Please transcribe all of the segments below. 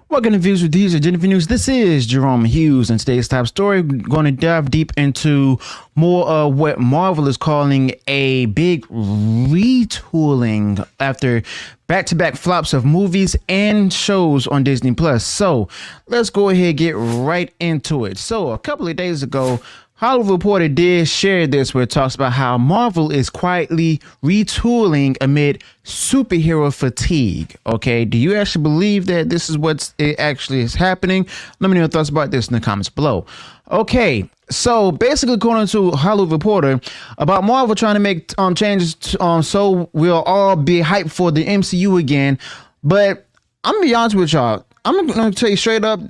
Welcome to Views with These Agenda News. This is Jerome Hughes, and today's top story, we're going to dive deep into more of what Marvel is calling a big retooling after back-to-back flops of movies and shows on Disney Plus. So let's go ahead and get right into it. So a couple of days ago, Hollywood Reporter did share this, where it talks about how Marvel is quietly retooling amid superhero fatigue. Okay, do you actually believe that this is what it actually is happening? Let me know your thoughts about this in the comments below. Okay, so basically, according to Hollywood Reporter, about Marvel trying to make changes so we'll all be hyped for the MCU again. But I'm gonna be honest with y'all. I'm gonna tell you straight up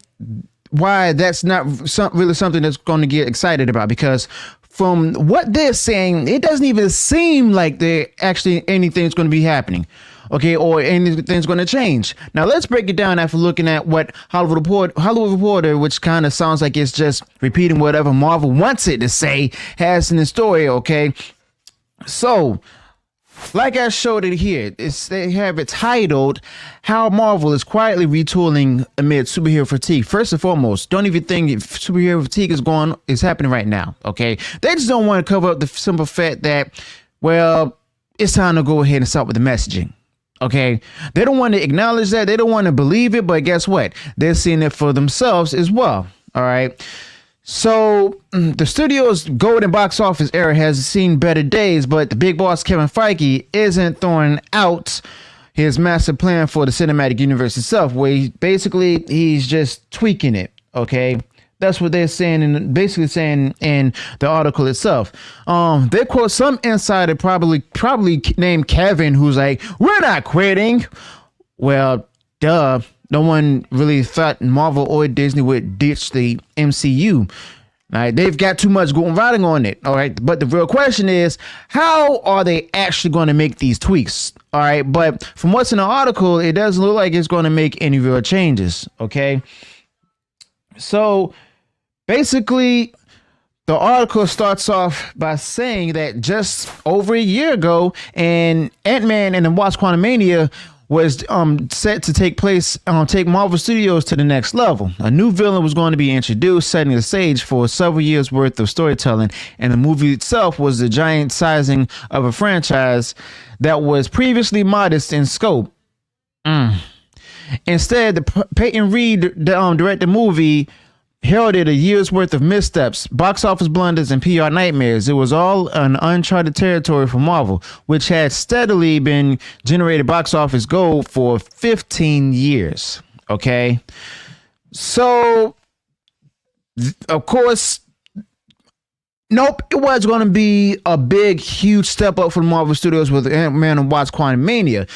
why that's not really something that's going to get excited about, because from what they're saying, it doesn't even seem like there actually anything's going to be happening, okay, or anything's going to change. Now let's break it down after looking at what Hollywood Reporter, which kind of sounds like it's just repeating whatever Marvel wants it to say, has in the story. Okay, so like I showed it here, they have it titled "How Marvel is Quietly Retooling Amid Superhero Fatigue." First and foremost, don't even think superhero fatigue is happening right now. Okay, they just don't want to cover up the simple fact that, well, it's time to go ahead and start with the messaging. Okay, they don't want to acknowledge that, they don't want to believe it, but guess what? They're seeing it for themselves as well. All right. So the studio's golden box office era has seen better days, but the big boss Kevin Feige isn't throwing out his massive plan for the cinematic universe itself, where he's just tweaking it. Okay, that's what they're saying, and basically saying in the article itself. They quote some insider, probably named Kevin, who's like, "We're not quitting." Well, duh. No one really thought Marvel or Disney would ditch the MCU. All right, they've got too much riding on it. All right, but the real question is, how are they actually going to make these tweaks? All right, but from what's in the article, it doesn't look like it's going to make any real changes. Okay, so basically, the article starts off by saying that just over a year ago, and Ant-Man and the Wasp: Quantumania was set to take Marvel Studios to the next level. A new villain was going to be introduced, setting the stage for several years worth of storytelling, and the movie itself was the giant sizing of a franchise that was previously modest in scope. Instead, Peyton Reed directed movie heralded a year's worth of missteps, box office blunders, and PR nightmares. It was all an uncharted territory for Marvel, which had steadily been generated box office gold for 15 years. Okay, so of course, nope, it was going to be a big, huge step up for Marvel Studios with Ant-Man and Wasp: Quantumania.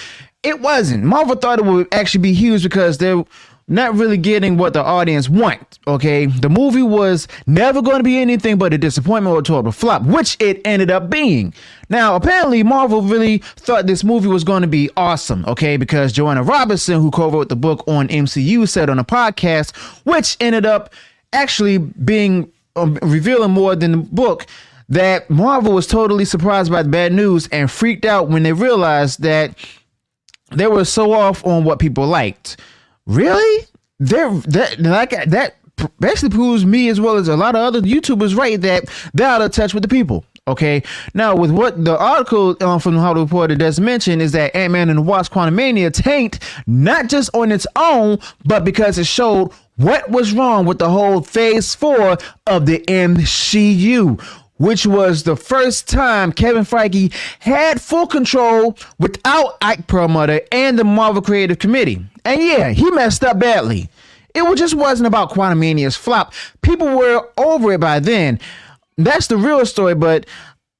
It wasn't. Marvel thought it would actually be huge because they're not really getting what the audience want. Okay, the movie was never going to be anything but a disappointment or total flop, which it ended up being. Now, apparently, Marvel really thought this movie was going to be awesome. Okay, because Joanna Robinson, who co-wrote the book on MCU, said on a podcast, which ended up actually being revealing more than the book, that Marvel was totally surprised by the bad news and freaked out when they realized that they were so off on what people liked. Really? That basically proves me, as well as a lot of other YouTubers, right, that they're out of touch with the people. Okay. Now, with what the article from the Hollywood Reporter does mention is that Ant-Man and the Wasp: Quantumania tanked not just on its own, but because it showed what was wrong with the whole Phase 4 of the MCU, which was the first time Kevin Feige had full control without Ike Perlmutter and the Marvel Creative Committee. And yeah, he messed up badly. It just wasn't about Quantumania's flop. People were over it by then. That's the real story. But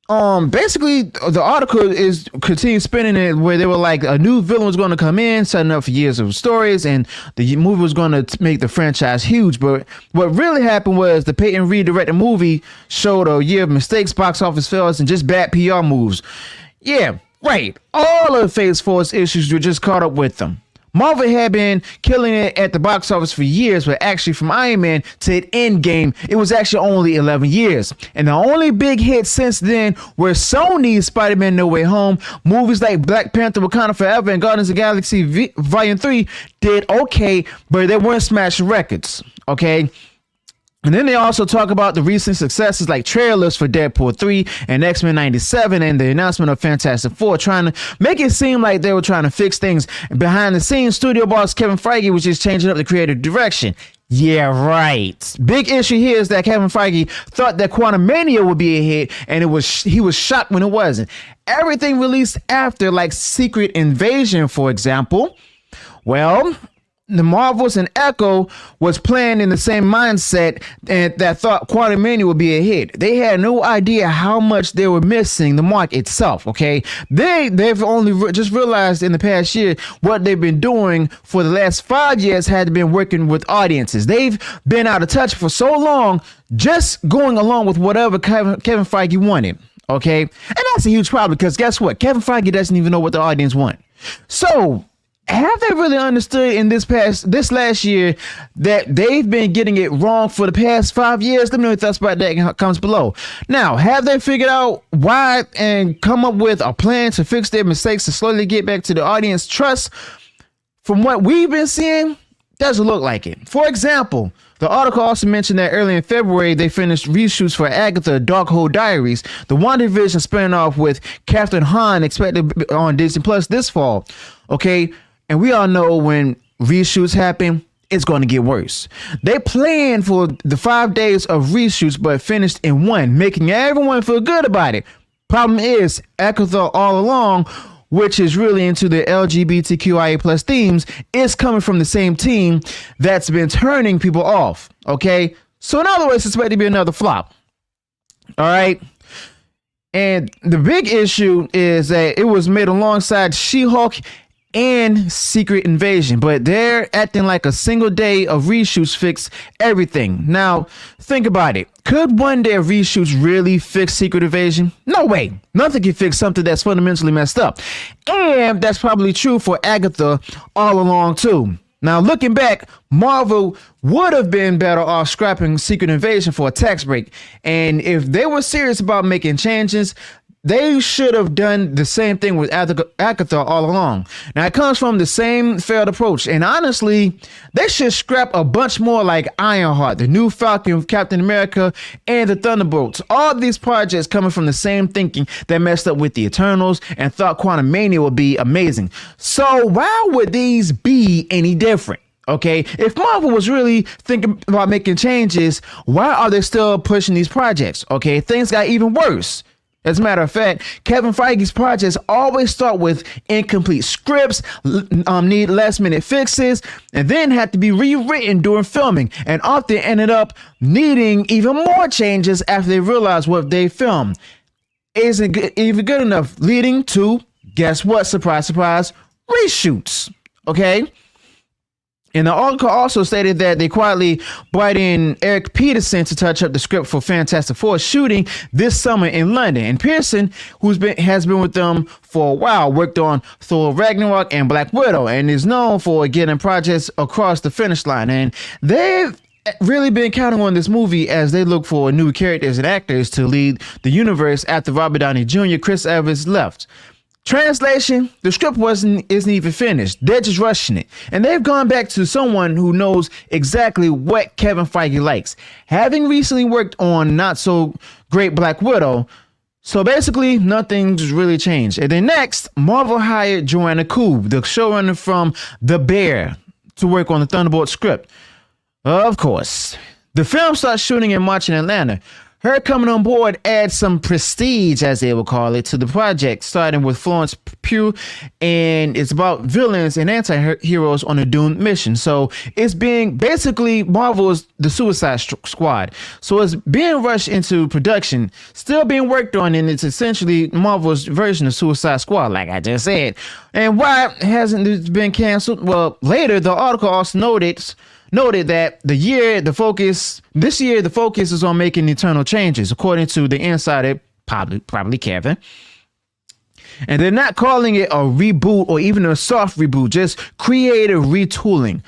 basically, the article is continuing spinning it, where they were like, a new villain was going to come in, setting up for years of stories, and the movie was going to make the franchise huge. But what really happened was the Peyton Reed directed movie showed a year of mistakes, box office fails, and just bad PR moves. Yeah, right. All of Phase 4's issues were just caught up with them. Marvel had been killing it at the box office for years, but actually from Iron Man to Endgame, it was actually only 11 years. And the only big hits since then were Sony's Spider-Man No Way Home. Movies like Black Panther, Wakanda Forever, and Guardians of the Galaxy Volume 3 did okay, but they weren't smashing records, okay? And then they also talk about the recent successes like trailers for Deadpool 3 and X-Men 97 and the announcement of Fantastic Four, trying to make it seem like they were trying to fix things. Behind the scenes, studio boss Kevin Feige was just changing up the creative direction. Yeah, right. Big issue here is that Kevin Feige thought that Mania would be a hit, and he was shocked when it wasn't. Everything released after, like Secret Invasion, for example, well, the Marvels and Echo was playing in the same mindset and that thought Quantumania would be a hit. They had no idea how much they were missing the mark itself, okay? They've only just realized in the past year what they've been doing for the last 5 years had been working with audiences. They've been out of touch for so long, just going along with whatever Kevin Feige wanted, okay? And that's a huge problem because guess what? Kevin Feige doesn't even know what the audience want. So have they really understood in this last year that they've been getting it wrong for the past 5 years? Let me know your thoughts about that in the comments below. Now, have they figured out why and come up with a plan to fix their mistakes to slowly get back to the audience trust? From what we've been seeing, doesn't look like it. For example, the article also mentioned that early in February, they finished reshoots for Agatha Darkhold Diaries, the WandaVision spinoff with Catherine Hahn expected on Disney Plus this fall. Okay. And we all know when reshoots happen, it's going to get worse. They planned for the 5 days of reshoots, but finished in one, making everyone feel good about it. Problem is, Agatha All Along, which is really into the LGBTQIA plus themes, is coming from the same team that's been turning people off. Okay. So in other words, it's expected to be another flop. All right. And the big issue is that it was made alongside She-Hulk and Secret Invasion, but they're acting like a single day of reshoots fix everything. Now, think about it. Could one day of reshoots really fix Secret Invasion? No way. Nothing can fix something that's fundamentally messed up. And that's probably true for Agatha All Along too. Now, looking back, Marvel would have been better off scrapping Secret Invasion for a tax break. And if they were serious about making changes, they should have done the same thing with Agatha All Along. Now, it comes from the same failed approach. And honestly, they should scrap a bunch more like Ironheart, the New Falcon, Captain America, and the Thunderbolts. All these projects coming from the same thinking that messed up with the Eternals and thought Quantumania would be amazing. So why would these be any different? Okay, if Marvel was really thinking about making changes, why are they still pushing these projects? Okay, things got even worse. As a matter of fact, Kevin Feige's projects always start with incomplete scripts, need last minute fixes, and then had to be rewritten during filming, and often ended up needing even more changes after they realized what they filmed isn't even good enough, leading to, guess what, surprise, surprise, reshoots. Okay. And the article also stated that they quietly brought in Eric Peterson to touch up the script for Fantastic Four shooting this summer in London. And Pearson, has been with them for a while, worked on Thor Ragnarok and Black Widow, and is known for getting projects across the finish line. And they've really been counting on this movie as they look for new characters and actors to lead the universe after Robert Downey Jr., Chris Evans left. Translation, the script isn't even finished. They're just rushing it. And they've gone back to someone who knows exactly what Kevin Feige likes, having recently worked on not so great Black Widow. So basically, nothing's really changed. And then next, Marvel hired Joanna Koob, the showrunner from The Bear, to work on the Thunderbolt script. Of course, the film starts shooting in March in Atlanta. Her coming on board adds some prestige, as they will call it, to the project, starting with Florence Pugh, and it's about villains and anti-heroes on a doomed mission. So it's being basically Marvel's The Suicide Squad. So it's being rushed into production, still being worked on, and it's essentially Marvel's version of Suicide Squad, like I just said. And why hasn't it been canceled? Well, later, the article also noted that this year the focus is on making internal changes, according to the insider, probably Kevin. And they're not calling it a reboot or even a soft reboot, just creative retooling.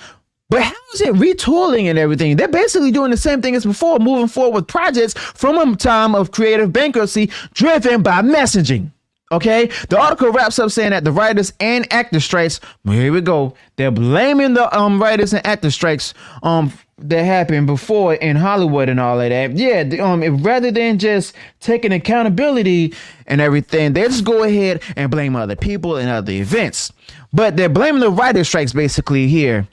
But how is it retooling and everything? They're basically doing the same thing as before, moving forward with projects from a time of creative bankruptcy driven by messaging. Okay, the article wraps up saying that the writers and actor strikes, well, here we go, they're blaming the writers and actor strikes that happened before in Hollywood and all of that. Yeah, rather than just taking accountability and everything, they just go ahead and blame other people and other events. But they're blaming the writer strikes basically here,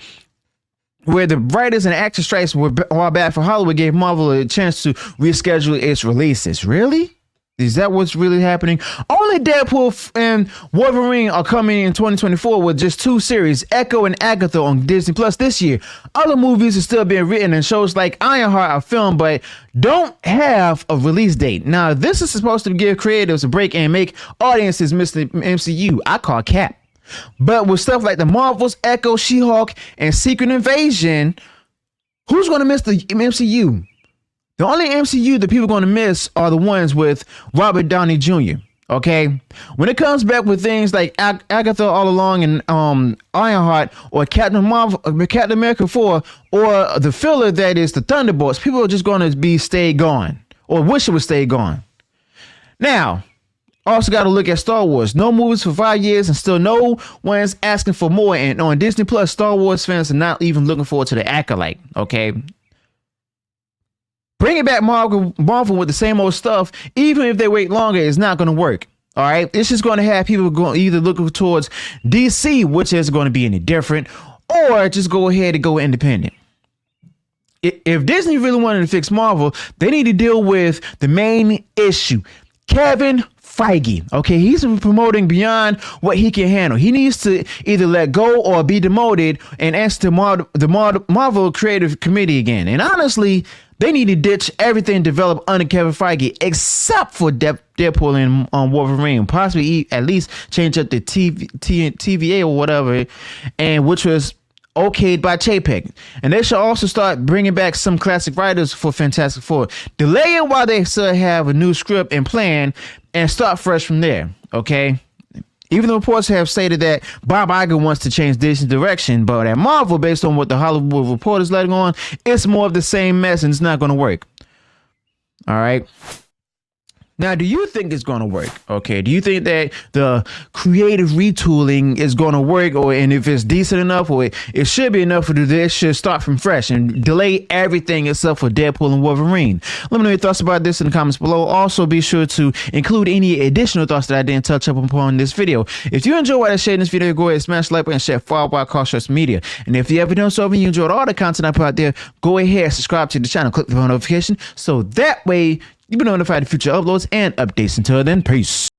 where the writers and actor strikes were all bad for Hollywood, gave Marvel a chance to reschedule its releases. Really? Is that what's really happening? Only Deadpool and Wolverine are coming in 2024 with just 2 series, Echo and Agatha, on Disney Plus this year. Other movies are still being written, and shows like Ironheart are filmed but don't have a release date. Now, this is supposed to give creatives a break and make audiences miss the MCU. I call cap. But with stuff like the Marvels, Echo, She-Hulk, and Secret Invasion, who's going to miss the MCU? The only MCU that people are going to miss are the ones with Robert Downey Jr. Okay, when it comes back with things like Agatha All Along and Ironheart or Captain America 4 or the filler that is the Thunderbolts, people are just going to stay gone or wish it would stay gone. Now, also got to look at Star Wars. No movies for 5 years and still no one's asking for more. And on Disney Plus, Star Wars fans are not even looking forward to the Acolyte. Okay. Bringing back Marvel with the same old stuff, even if they wait longer, is not going to work. All right. It's just going to have people going either looking towards DC, which isn't going to be any different, or just go ahead and go independent. If Disney really wanted to fix Marvel, they need to deal with the main issue. Kevin Feige. Okay, he's promoting beyond what he can handle. He needs to either let go or be demoted and answer to the Marvel Creative Committee again. And honestly, they need to ditch everything developed under Kevin Feige except for Deadpool and Wolverine. Possibly at least change up the TVA or whatever, and which was okayed by Chapek. And they should also start bringing back some classic writers for Fantastic Four. Delay it while they still have a new script and plan, and start fresh from there. Okay. Even the reports have stated that Bob Iger wants to change Disney's direction, but at Marvel, based on what the Hollywood Reporter is letting on, it's more of the same mess and it's not going to work. All right. Now, do you think it's going to work? Okay. Do you think that the creative retooling is going to work, and if it's decent enough, or it should be enough for this, should start from fresh and delay everything except for Deadpool and Wolverine? Let me know your thoughts about this in the comments below. Also, be sure to include any additional thoughts that I didn't touch up upon in this video. If you enjoyed what I shared in this video, go ahead and smash the like button and share follow by Social Media. And if you ever done so and you enjoyed all the content I put out there, go ahead and subscribe to the channel, click the bell notification, so that way you'll be notified of future uploads and updates. Until then, peace.